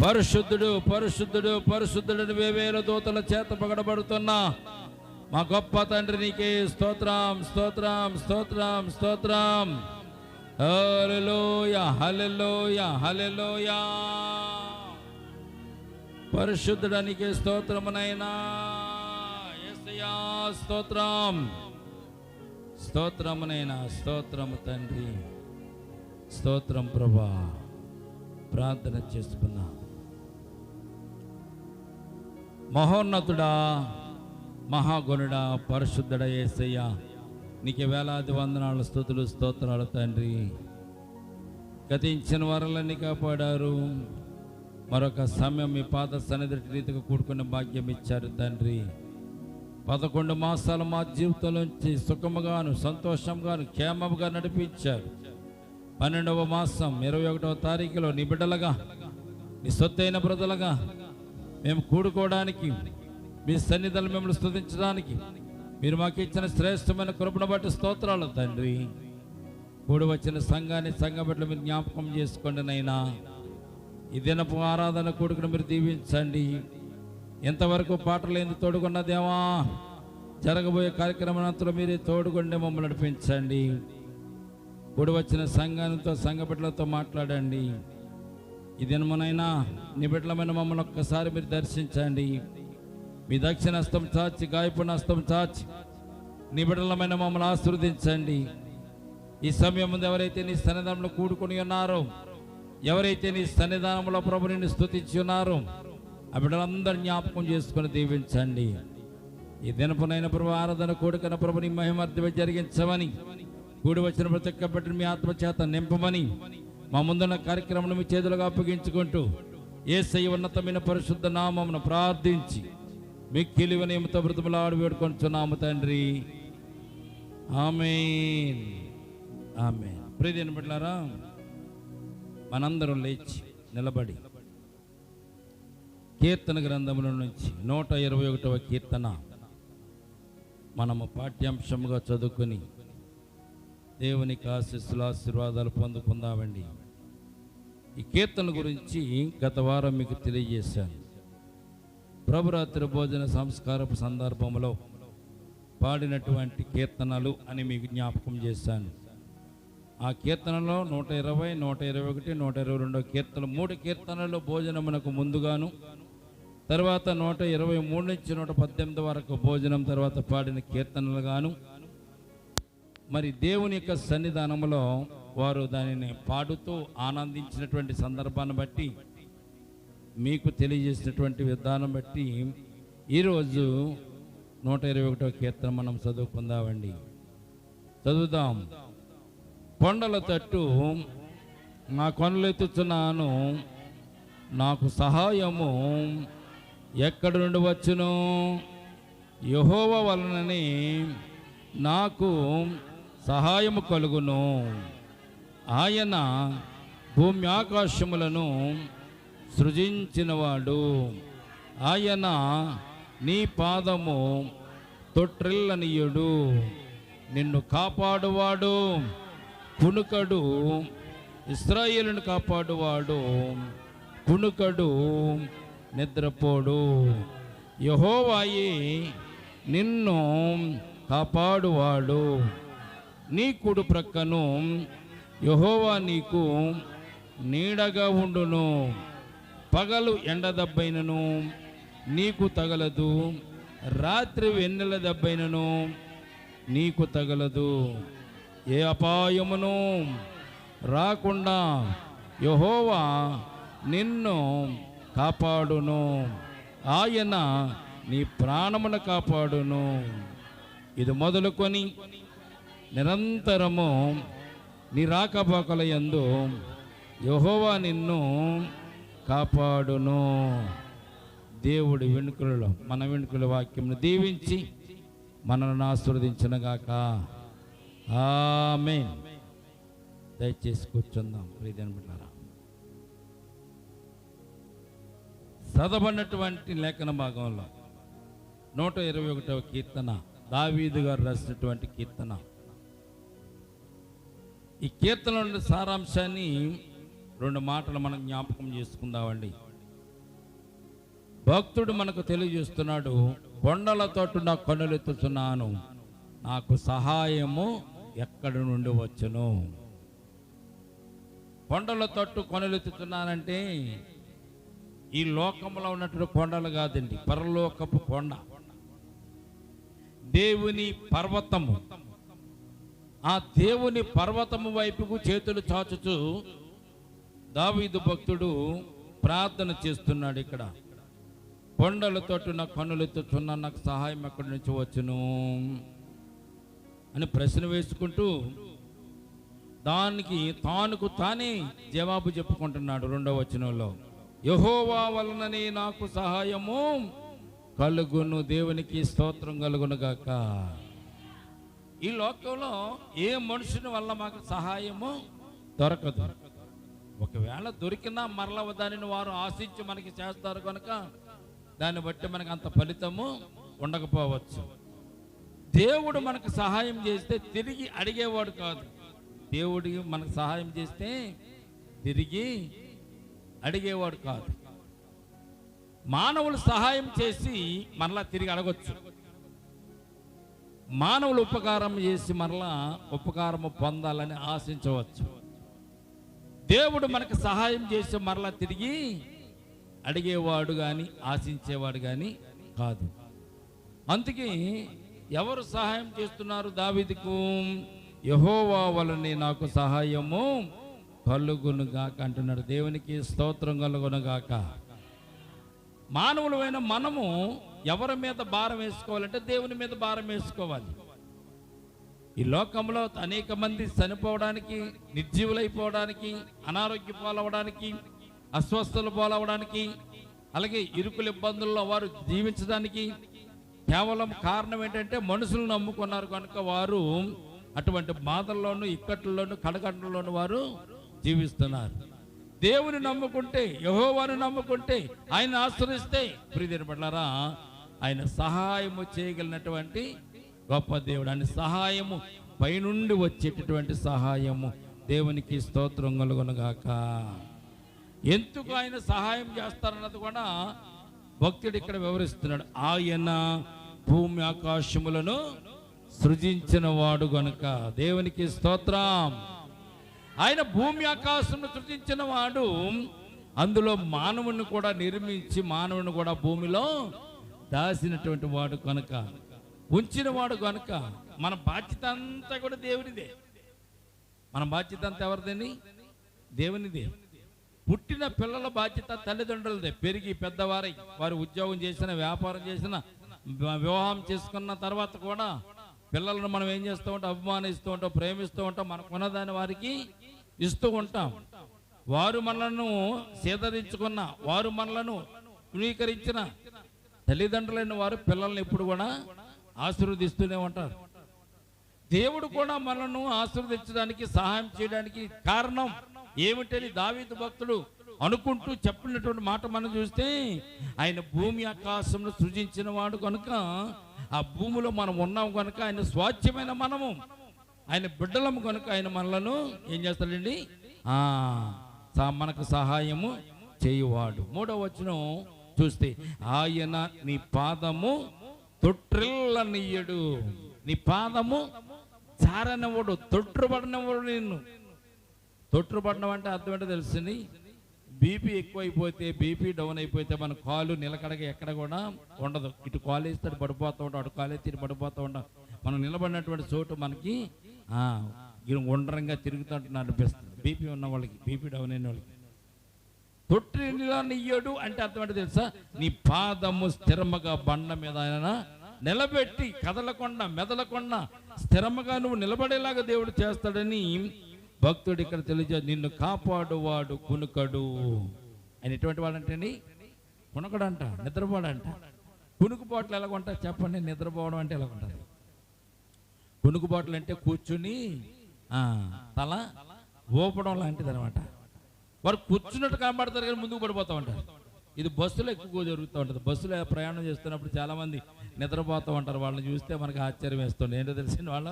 పరిశుద్ధుడు పరిశుద్ధుడు పరిశుద్ధుడు వేవేల దూతల చేత పగడబడుతున్నా మా గొప్ప తండ్రి నీకే స్తోత్రం స్తోత్రం స్తోత్రం స్తోత్రం. హల్లెలూయా హల్లెలూయా హల్లెలూయా. పరిశుద్ధుడా నీకే స్తోత్రమునైనా. యేసయ్యా స్తోత్రం స్తోత్రమునైనా. స్తోత్రము తండ్రి, స్తోత్రం ప్రభా. ప్రార్థన చేసుకున్నా. మహోన్నతుడా మహాగుణుడా పరిశుద్ధుడా యేసయ్య నీకు వేలాది వందనాలు స్తుతులు స్తోత్రాలు తండ్రి. గతించిన వారలన్నీ కాపాడారు, మరొక సమయం మీ పాద సన్నిధి రీతిగా కూడుకునే భాగ్యం ఇచ్చారు తండ్రి. 11 మాసాలు మా జీవితంలోంచి సుఖముగాను సంతోషంగాను క్షేమముగా నడిపించారు. 12వ మాసం 21వ తారీఖులో నీ బిడ్డలుగా నీ సొత్తైన బ్రదలుగా మేము కూడుకోవడానికి మీ సన్నిధులు మిమ్మల్ని స్తుతించడానికి మీరు మాకు ఇచ్చిన శ్రేష్టమైన కృపను బట్టి స్తోత్రాలు తండ్రి. కూడి వచ్చిన సంఘాన్ని సంఘ బిడ్డలు మీరు జ్ఞాపకం చేసుకోండి నైనా. ఈ దినపు ఆరాధన కూడుకుని మీరు దీవించండి. ఎంతవరకు పాటలు ఎందుకు తోడుకున్న దేవా, జరగబోయే కార్యక్రమానంతలో మీరే తోడుకుండి మమ్మల్ని నడిపించండి. కూడి వచ్చిన సంఘానితో సంఘ బిడ్డలతో మాట్లాడండి. ఈ దినమునైనా నీ బిడ్డలమైన మమ్మల్ని ఒక్కసారి మీరు దర్శించండి. మీ దక్షిణ హస్తం చాచి గాయపున హస్తం చాచి నీ బిడ్డలమైన మమ్మల్ని ఆశీర్వదించండి. ఈ సమయం ముందు ఎవరైతే నీ సన్నిధానంలో కూడుకుని ఉన్నారో, ఎవరైతే నీ సన్నిధానంలో ప్రభు నిన్ను స్తుతించి ఉన్నారో ఆ బిడ్డలందరూ జ్ఞాపకం చేసుకుని దీవించండి. ఈ దినపునైన ప్రభు ఆరాధన కూడుకున్న ప్రభుని మహిమార్థమే జరిగించమని, కూడి వచ్చిన ప్రతి ఒక్క బిడ్డను మీ ఆత్మచేత నింపమని మా ముందున్న కార్యక్రమం మీ చేతులుగా అప్పగించుకుంటూ యేసయ్య ఉన్నతమైన పరిశుద్ధ నామమును ప్రార్థించి మిక్కిలి వినయముతో బ్రతిమలాడి వేడుకొంచున్నాము తండ్రి. ఆమేన్ ఆమేన్. ప్రియమైన బిడ్డలారా, మనందరం లేచి నిలబడి కీర్తన గ్రంథముల నుంచి 121వ కీర్తన మనము పాఠ్యాంశముగా చదువుకొని దేవునికి ఆశీర్వాదాలు పొందుకుందామండి. ఈ కీర్తన గురించి గత వారం మీకు తెలియజేశాను. ప్రభురాత్రి భోజన సంస్కారపు సందర్భంలో పాడినటువంటి కీర్తనలు అని మీకు జ్ఞాపకం చేశాను. ఆ కీర్తనలో 120, 121, 122 కీర్తనలు, 3 కీర్తనలు భోజనమునకు ముందుగాను, తర్వాత 123 నుంచి 118 వరకు భోజనం తర్వాత పాడిన కీర్తనలు గాను, మరి దేవుని యొక్క సన్నిధానంలో వారు దానిని పాడుతూ ఆనందించినటువంటి సందర్భాన్ని బట్టి మీకు తెలియజేసినటువంటి విధానం బట్టి ఈరోజు 121వ కీర్తన మనం చదువుకుందామండి. చదువుదాం. కొండల తట్టు నా కొనలెత్తుచున్నాను, నాకు సహాయము ఎక్కడి నుండి వచ్చును? యెహోవా వలననే నాకు సహాయము కలుగును. ఆయన భూమి ఆకాశములను సృజించినవాడు. ఆయన నీ పాదము తొట్రిల్లనీయుడు. నిన్ను కాపాడువాడు, కునుకడు. ఇశ్రాయేలును కాపాడువాడు, కునుకడు, నిద్రపోడు. యెహోవాయే నిన్ను కాపాడువాడు. నీ కుడి ప్రక్కను యెహోవా నీకు నీడగా ఉండును. పగలు ఎండ దెబ్బైనను నీకు తగలదు, రాత్రి వెన్నెల దెబ్బైనను నీకు తగలదు. ఏ అపాయమును రాకుండా యెహోవా నిన్ను కాపాడును. ఆయన నీ ప్రాణమును కాపాడును. ఇది మొదలుకొని నిరంతరము నీ రాకపోకల యందు యెహోవా నిన్ను కాపాడును. దేవుడి వెనుకలలో మన వెనుకల వాక్యమును దీవించి మనల్ని ఆశీర్వదించునుగాక. ఆమేన్. దయచేసి కూర్చుందాం. ప్రియమైన బిడ్డలారా, చదవబడినటువంటి లేఖన భాగంలో 121వ కీర్తన దావీదు గారు రాసినటువంటి కీర్తన. ఈ కీర్తన సారాంశాన్ని 2 మాటలు మనం జ్ఞాపకం చేసుకుందామండి. భక్తుడు మనకు తెలియజేస్తున్నాడు, కొండల తోట నా కన్నులెత్తుచున్నాను, నాకు సహాయము ఎక్కడి నుండి వచ్చును. కొండల తట్టు కొనలెత్తుతున్నానంటే ఈ లోకంలో ఉన్నటువంటి కొండలు కాదండి, పరలోకపు కొండ, దేవుని పర్వతము. ఆ దేవుని పర్వతము వైపుకు చేతులు చాచుచు దావీదు భక్తుడు ప్రార్థన చేస్తున్నాడు. ఇక్కడ కొండలతో నా కన్నులెత్తుచున్నా, నాకు సహాయం ఎక్కడి నుంచి వచ్చును అని ప్రశ్న వేసుకుంటూ దానికి తానుకు తానే జవాబు చెప్పుకుంటున్నాడు. 2వ వచనంలో యెహోవా వలననే నాకు సహాయము కలుగును. దేవునికి స్తోత్రం కలుగును గాక. ఈ లోకంలో ఏ మనుషుని వల్ల మాకు సహాయము దొరకదు. ఒకవేళ దొరికినా మరల దానిని వారు ఆశించి మనకి చేస్తారు కనుక దాన్ని బట్టి మనకు అంత ఫలితము ఉండకపోవచ్చు. దేవుడు మనకు సహాయం చేస్తే తిరిగి అడిగేవాడు కాదు. దేవుడి మనకు సహాయం చేస్తే తిరిగి అడిగేవాడు కాదు. మానవులు సహాయం చేసి మరలా తిరిగి అడగొచ్చు. మానవులు ఉపకారం చేసి మరలా ఉపకారము పొందాలని ఆశించవచ్చు. దేవుడు మనకు సహాయం చేసి మరలా తిరిగి అడిగేవాడు కానీ ఆశించేవాడు కానీ కాదు. అందుకే ఎవరు సహాయం చేస్తున్నారు దావీదుకు? యెహోవా వలనే నాకు సహాయము కలుగునుగాక అంటున్నాడు. దేవునికి స్తోత్రం కలుగునుగాక. మానవులమైన మనము ఎవరి మీద భారం వేసుకోవాలంటే దేవుని మీద భారం వేసుకోవాలి. ఈ లోకంలో అనేక మంది చనిపోవడానికి, నిర్జీవులైపోవడానికి, అనారోగ్య పాలవడానికి, అస్వస్థలు పాలవడానికి, అలాగే ఇరుకుల ఇబ్బందుల్లో వారు జీవించడానికి కేవలం కారణం ఏంటంటే మనుషులను నమ్ముకున్నారు కనుక వారు అటువంటి బాధల్లోనూ, ఇక్కట్లలోనూ, కడగంటల్లోనూ వారు జీవిస్తున్నారు. దేవుని నమ్ముకుంటే, యెహోవాను నమ్ముకుంటే, ఆయన ఆశ్రయిస్తే ప్రియమైన బిడ్డలారా, ఆయన సహాయము చేయగలిగినటువంటి గొప్ప దేవుడు. ఆయన సహాయము పైనుండి వచ్చేటటువంటి సహాయము. దేవునికి స్తోత్రం కలుగునుగాక. ఎందుకు ఆయన సహాయం చేస్తారన్నది కూడా భక్తుడు ఇక్కడ వివరిస్తున్నాడు. ఆయన భూమి ఆకాశములను సృజించిన వాడు గనుక. దేవునికి స్తోత్రం. ఆయన భూమి ఆకాశమును సృజించిన వాడు, అందులో మానవుని కూడా నిర్మించి మానవుని కూడా భూమిలో దాసినటువంటి వాడు కనుక, ఉంచిన వాడు కనుక మన బాధ్యత అంతా కూడా దేవునిదే. మన బాధ్యత అంతా ఎవరిదని? దేవునిదే. పుట్టిన పిల్లల బాధ్యత తల్లిదండ్రులదే. పెరిగి పెద్దవారై వారు ఉద్యోగం చేసిన, వ్యాపారం చేసిన, వివాహం చేసుకున్న తర్వాత కూడా పిల్లలను మనం ఏం చేస్తూ ఉంటాం? అభిమానిస్తూ ఉంటాం, ప్రేమిస్తూ ఉంటాం, మనకున్నదాన్ని వారికి ఇస్తూ ఉంటాం. వారు మనలను సేదరించుకున్న, వారు మనలను తృణీకరించిన తల్లిదండ్రులైన వారు పిల్లల్ని ఎప్పుడు కూడా ఆశీర్వదిస్తూనే ఉంటారు. దేవుడు కూడా మనను ఆశీర్వదించడానికి, సహాయం చేయడానికి కారణం ఏమిటని దావీదు భక్తుడు అనుకుంటూ చెప్పినటువంటి మాట మనం చూస్తే, ఆయన భూమి ఆకాశంలో సృజించిన వాడు కనుక, ఆ భూమిలో మనం ఉన్నాం కనుక, ఆయన స్వాస్థ్యమైన మనము, ఆయన బిడ్డలము కనుక ఆయన మనలను ఏం చేస్తాడండి? మనకు సహాయము చేయువాడు. 3వ వచనం చూస్తే, ఆయన నీ పాదము తొట్టిల్లనియ్యడు. నీ పాదము జారనివ్వడు, తొట్టుబడినవాడు. నిన్ను తొట్టుబడడం అంటే అర్థం ఏంటో తెలిసింది. బీపీ ఎక్కువైపోతే, బీపీ డౌన్ అయిపోతే మన కాలు నిలకడగా ఎక్కడ కూడా ఉండదు. ఇటు కాలు వేస్తే పడిపోతూ ఉంటాం, అటు కాలు ఎత్తి పడిపోతూ ఉంటాం. మనం నిలబడినటువంటి చోటు మనకి గుండ్రంగా తిరుగుతుంటున్నా అనిపిస్తుంది. బీపీ ఉన్న వాళ్ళకి, బీపీ డౌన్ అయిన వాళ్ళకి. తొట్టిల్లనియ్యడు అంటే అర్థం ఏంటో తెలుసా? నీ పాదము స్థిరముగా బండ మీద ఆయన నిలబెట్టి, కదలకుండా, మెదలకుండా స్థిరముగా నువ్వు నిలబడేలాగా దేవుడు చేస్తాడని భక్తుడు ఇక్కడ తెలియజే. నిన్ను కాపాడువాడు కునుకడు. ఆయన ఎటువంటి వాడంటండి? కునుకడంట, నిద్రపోడంట. కునుకుబాట్లు ఎలాగుంటారు చెప్పండి? నిద్రపోవడం అంటే ఎలాగుంటుంది? కునుకుబాట్లు అంటే కూర్చుని తల ఊపడం లాంటిది అనమాట. వారు కూర్చున్నట్టు కనబడతారు కానీ ముందుకు పడిపోతూ ఉంటారు. ఇది బస్సులో ఎక్కువ జరుగుతూ ఉంటుంది. బస్సులో ప్రయాణం చేస్తున్నప్పుడు చాలామంది నిద్రపోతూ ఉంటారు. వాళ్ళని చూస్తే మనకు ఆశ్చర్యం వేస్తుంది. ఏంటో తెలిసిన వాళ్ళ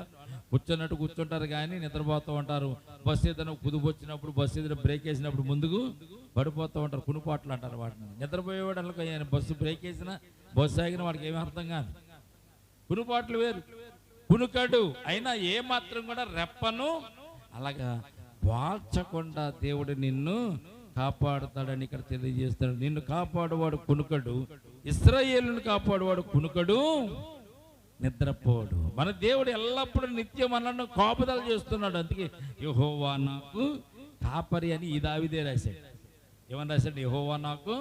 కూర్చున్నట్టు కూర్చుంటారు కానీ నిద్రపోతూ ఉంటారు. బస్సు ఏదైనా కుదుపు వచ్చినప్పుడు, బస్సు ఏదైనా బ్రేక్ వేసినప్పుడు ముందుకు పడిపోతూ ఉంటారు. కునుపాట్లు అంటారు వాటిని. నిద్రపోయేవాడు అనుకో, బస్సు బ్రేక్ వేసినా, బస్సు ఆగిన వాడికి ఏమీ అర్థం కాదు. కునుపాట్లు వేరు. కునుకడు అయినా ఏ మాత్రం కూడా రెప్పను అలాగా వాల్చకుండా దేవుడు నిన్ను కాపాడుతాడని ఇక్కడ తెలియజేస్తాడు. నిన్ను కాపాడువాడు కునుకడు, ఇశ్రాయేలును కాపాడువాడు కునుకడు, నిద్రపోడు. మన దేవుడు ఎల్లప్పుడూ నిత్యం మనల్ని కాపుదల చేస్తున్నాడు. అందుకే యెహోవా నాకు కాపరి అని ఈ దావీదే రాశాడు. ఏమని రాశాడు? యెహోవా నాకు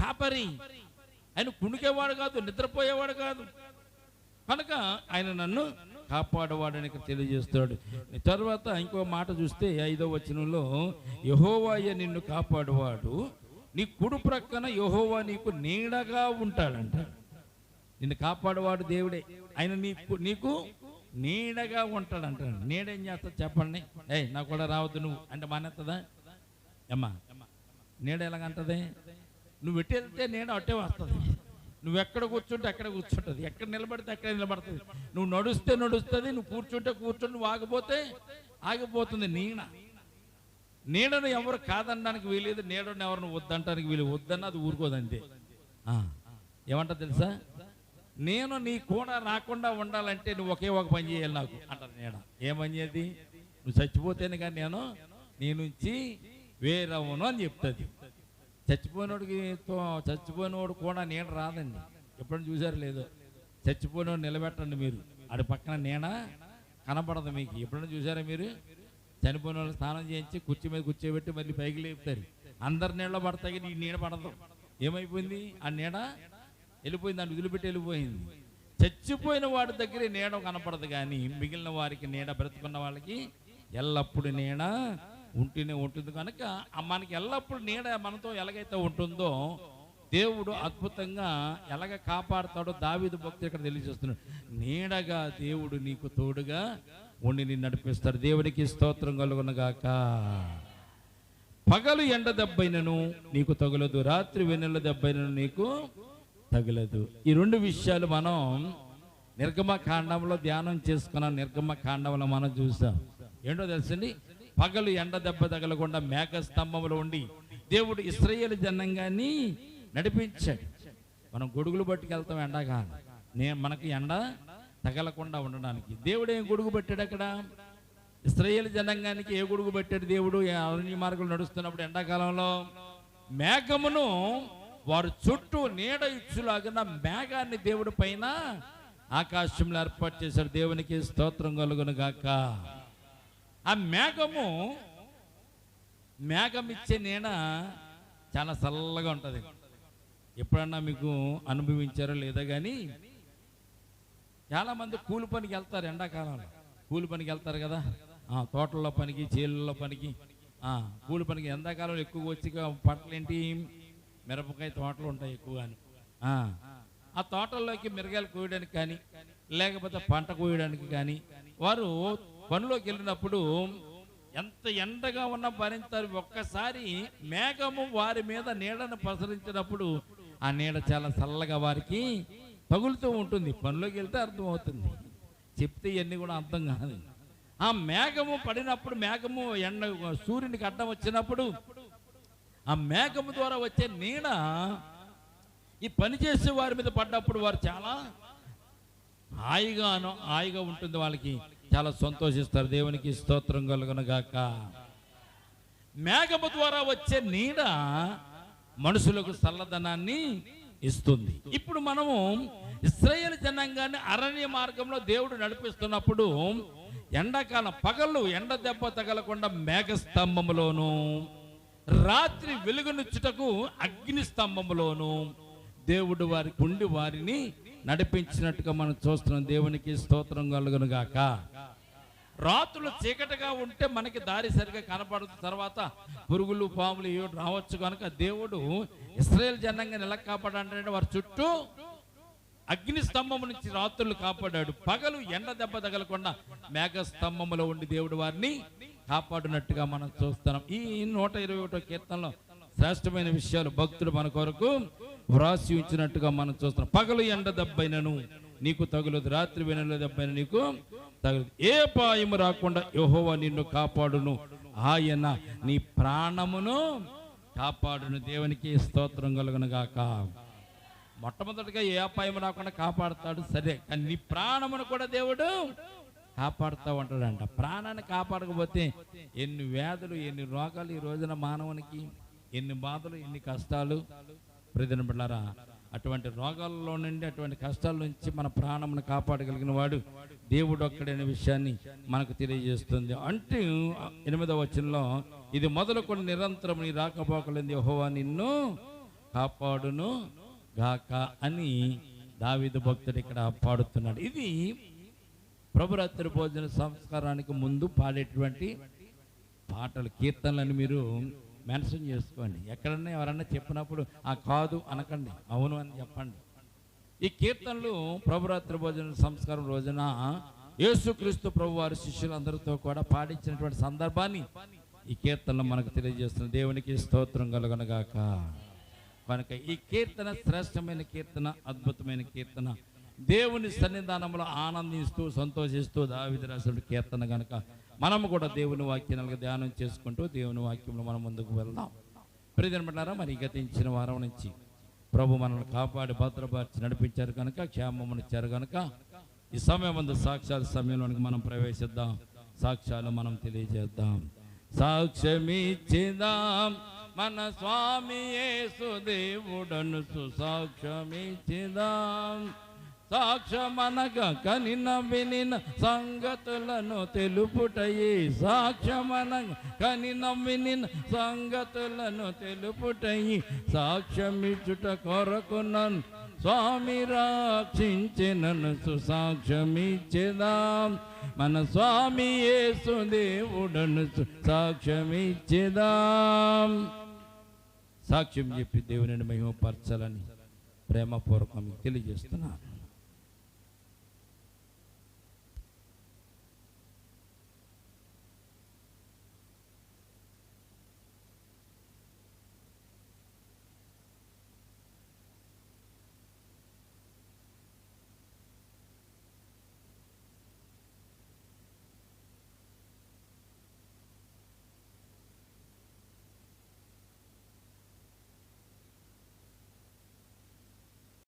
కాపరి. ఆయన కునికేవాడు కాదు, నిద్రపోయేవాడు కాదు. కనుక ఆయన నన్ను కాపాడవాడని ఇక్కడ తెలియజేస్తాడు. తర్వాత ఇంకో మాట చూస్తే 5వ వచనంలో, యెహోవాయే నిన్ను కాపాడువాడు, నీ కుడి ప్రక్కన యెహోవా నీకు నీడగా ఉంటాడంట. నిన్ను కాపాడువాడు దేవుడే. ఆయన నీకు నీడగా ఉంటాడంట. నీడేం చేస్తుంది చెప్పండి? నాకు కూడా రావద్దు నువ్వు అంటే మానేస్తుందా? అమ్మా, నీడ ఎలాగంటది? నువ్వు ఎట్టి వెళ్తే నీడ అట్టే వస్తుంది. నువ్వు ఎక్కడ కూర్చుంటే అక్కడ కూర్చుంటుంది, ఎక్కడ నిలబడితే అక్కడ నిలబడుతుంది. నువ్వు నడుస్తే నడుస్తుంది, నువ్వు కూర్చుంటే కూర్చుంటే, నువ్వు ఆగిపోతే ఆగిపోతుంది. నీడను ఎవరు కాదనడానికి వీలేదు, నీడను ఎవరిని వద్దంటానికి వీలు. వద్దన్న అది ఊరుకోదంతే. ఏమంటా తెలుసా? నేను నీ కూడా రాకుండా ఉండాలంటే నువ్వు ఒకే ఒక పని చేయాలి నాకు అంటారు నీడ. ఏం పని చేయది? నువ్వు చచ్చిపోతేనే కానీ నేను నీ నుంచి వేరవును అని చెప్తుంది. చచ్చిపోయినోడు కూడా నీడ రాదండి. ఎప్పుడైనా చూసారు లేదో? చచ్చిపోయినోడు నిలబెట్టండి మీరు, ఆడి పక్కన నీడ కనపడదు మీకు. ఎప్పుడైనా చూసారా మీరు? చనిపోయిన వాళ్ళు స్నానం చేయించి కుర్చీ మీద కూర్చోబెట్టి మళ్ళీ పైకి లేపుతారు. అందరి నీళ్ళలో పడతాయి, నీ నీడ పడదు. ఏమైపోయింది? ఆ నీడ వెళ్ళిపోయింది, దాన్ని వదిలిపెట్టి వెళ్ళిపోయింది. చచ్చిపోయిన వాడి దగ్గరే నీడ కనపడదు, కానీ మిగిలిన వారికి నీడ, బ్రతుకున్న వాళ్ళకి ఎల్లప్పుడు నీడ ఉంటూనే ఉంటుంది. కనుక మనకి ఎల్లప్పుడు నీడ మనతో ఎలాగైతే ఉంటుందో దేవుడు అద్భుతంగా ఎలాగ కాపాడుతాడో దావీదు భక్తుడు ఇక్కడ తెలియజేస్తున్నాడు. నీడగా దేవుడు నీకు తోడుగా ఉండి నిన్ను నడిపిస్తాడు. దేవునికి స్తోత్రం కలుగునగాక. పగలు ఎండ దెబ్బైనను నీకు తగులదు, రాత్రి వెన్నెల దెబ్బైనను నీకు తగులదు. ఈ రెండు విషయాలు మనం నిర్గమకాండంలో ధ్యానం చేసుకున్నాం. నిర్గమకాండంలో మనం చూసాం. ఏంటో తెలుసండి? పగలు ఎండ దెబ్బ తగలకుండా మేఘ స్తంభంలో ఉండి దేవుడు ఇశ్రాయేలు జనాంగాన్ని నడిపించాడు. మనం గొడుగులు పట్టుకెళ్తాం ఎండగా, మనకి ఎండ తగలకుండా ఉండడానికి. దేవుడు ఏం గొడుగు పెట్టాడు అక్కడ? ఇశ్రాయేలు జనాంగానికి ఏ గొడుగు పెట్టాడు దేవుడు? అరణ్య మార్గంలో నడుస్తున్నప్పుడు ఎండాకాలంలో మేఘమును వారు చుట్టూ నీడ ఇచ్చులాగిన మేఘాన్ని దేవుడి పైన ఆకాశంలో ఏర్పాటు చేశాడు. దేవునికి స్తోత్రం కలుగును గాక. ఆ మేఘం ఇచ్చే నీడ చాలా చల్లగా ఉంటుంది. ఎప్పుడన్నా మీకు అనుభవించారో లేదా కానీ, చాలామంది కూలి పనికి వెళ్తారు ఎండాకాలంలో. కూలి పనికి వెళ్తారు కదా, తోటల్లో పనికి, చేనుల్లో పనికి, కూలి పనికి. ఎండాకాలంలో ఎక్కువగా వచ్చి పంటలు ఏంటి? మిరపకాయ తోటలు ఉంటాయి ఎక్కువగాను. ఆ తోటల్లోకి మిరగాయలు కోయడానికి కానీ, లేకపోతే పంట కోయడానికి కానీ వారు పనిలోకి వెళ్ళినప్పుడు ఎంత ఎండగా ఉన్నా భరించారు. ఒక్కసారి మేఘము వారి మీద నీడను ప్రసరించినప్పుడు ఆ నీడ చాలా చల్లగా వారికి తగులుతూ ఉంటుంది. పనిలోకి వెళ్తే అర్థమవుతుంది, చెప్తే ఇవన్నీ కూడా అర్థం కాదు. ఆ మేఘము పడినప్పుడు, మేఘము సూర్యునికి అడ్డం వచ్చినప్పుడు ఆ మేఘము ద్వారా వచ్చే నీడ ఈ పని చేసే వారి మీద పడ్డప్పుడు వారు చాలా హాయిగా ఉంటుంది. వాళ్ళకి చాలా సంతోషిస్తారు. దేవునికి స్తోత్రం కలుగును గాక. మేఘము ద్వారా వచ్చే నీడ మనుషులకు చల్లదనాన్ని ఇస్తుంది. ఇప్పుడు మనము ఇశ్రాయేలు జనాంగాన్ని అరణ్య మార్గంలో దేవుడు నడిపిస్తున్నప్పుడు ఎండాకాలం పగళ్ళు ఎండ దెబ్బ తగలకుండా మేఘ స్తంభములోను, రాత్రి వెలుగునిచ్చుటకు అగ్ని స్తంభములోను దేవుడు వారికి ఉండి వారిని నడిపించినట్టుగా మనం చూస్తున్నాం. దేవునికి స్తోత్రం కలుగును గాక. రాత్రులు చీకటిగా ఉంటే మనకి దారి సరిగా కనపడుతుంది. తర్వాత పురుగులు, పాములు ఏవో రావచ్చు. కనుక దేవుడు ఇశ్రాయేలు జనాంగాన్ని ఎలా కాపాడంటే వారి చుట్టూ అగ్ని స్తంభం నుంచి రాత్రులు కాపాడాడు. పగలు ఎండ దెబ్బ తగలకుండా మేఘ స్తంభంలో ఉండి దేవుడు వారిని కాపాడినట్టుగా మనం చూస్తున్నాం. ఈ 121వ కీర్తనలో శ్రేష్టమైన విషయాలు భక్తుడు మన కొరకు వ్రాసి ఉంచినట్టుగా మనం చూస్తున్నాం. పగలు ఎండ దెబ్బైనను నీకు తగులదు, రాత్రి వెన్నెల దెబ్బైన నీకు తగులదు. ఏ అపాయము రాకుండా యెహోవా నిన్ను కాపాడును, ఆయన నీ ప్రాణమును కాపాడును. దేవునికి స్తోత్రం కలుగును గాక. మొట్టమొదటిగా ఏ అపాయం రాకుండా కాపాడుతాడు, సరే, కానీ నీ ప్రాణమును కూడా దేవుడు కాపాడుతూ ఉంటాడంట. ప్రాణాన్ని కాపాడకపోతే ఎన్ని వ్యాధులు, ఎన్ని రోగాలు ఈ రోజున మానవునికి, ఎన్ని బాధలు, ఎన్ని కష్టాలు. ప్రియమైన బిడ్డలారా, అటువంటి రోగాల్లో నుండి, అటువంటి కష్టాల నుంచి మన ప్రాణమును కాపాడగలిగిన వాడు దేవుడు ఒక్కడైన విషయాన్ని మనకు తెలియజేస్తుంది. అంటే 8వ వచనంలో, ఇది మొదలుకొని నిరంతరం నీ రాకపోకలేంది యెహోవా నిన్ను కాపాడును గాక అని దావీదు భక్తుడు ఇక్కడ పాడుతున్నాడు. ఇది ప్రభురాత్రి భోజన సంస్కారానికి ముందు పాడేటువంటి పాటలు, కీర్తనలను మీరు మెన్షన్ చేసుకోండి. ఎక్కడన్నా ఎవరన్నా చెప్పినప్పుడు ఆ కాదు అనకండి, అవును అని చెప్పండి. ఈ కీర్తనలు ప్రభురాత్రి భోజన సంస్కారం రోజున యేసుక్రీస్తు ప్రభు వారి శిష్యులందరితో కూడా పాడించినటువంటి సందర్భాన్ని ఈ కీర్తనలు మనకు తెలియజేస్తున్న దేవునికి స్తోత్రం కలుగునుగాక. కనుక ఈ కీర్తన శ్రేష్టమైన కీర్తన, అద్భుతమైన కీర్తన, దేవుని సన్నిధానంలో ఆనందిస్తూ సంతోషిస్తూ దావీదు రాసిన కీర్తన. కనుక మనము కూడా దేవుని వాక్యాలను ధ్యానం చేసుకుంటూ దేవుని వాక్యంలో మనం ముందుకు వెళ్దాం. ప్రియమైనవారా, మరి గతించిన వారం నుంచి ప్రభు మనల్ని కాపాడి భద్రపరిచి నడిపించారు కనుక, క్షేమమును ఇచ్చారు కనుక ఈ సమయం ముందు సాక్ష్యాల సమయంలోనికి మనం ప్రవేశిద్దాం. సాక్ష్యాలు మనం తెలియజేద్దాం. సాక్ష్యమిచ్చిదాం మన స్వామి యేసు దేవుడను సుసాక్ష్యమిచ్చిదాం. సాక్ష్యమనగా కనిన వినిన సంగతులను తెలుపుటయి, సాక్ష్యమనగా కనిన వినిన సంగతులను తెలుపుటయి, సాక్ష్యమిచ్చుట కొరకు నన్ను స్వామి రక్షించినను సుసాక్ష్యమిచ్చేదాం. మన స్వామి యేసు దేవుడను సాక్ష్యమిచ్చేదాం. సాక్ష్యం చెప్పి దేవుని మహిమపరచాలని ప్రేమపూర్వకం తెలియజేస్తున్నాను.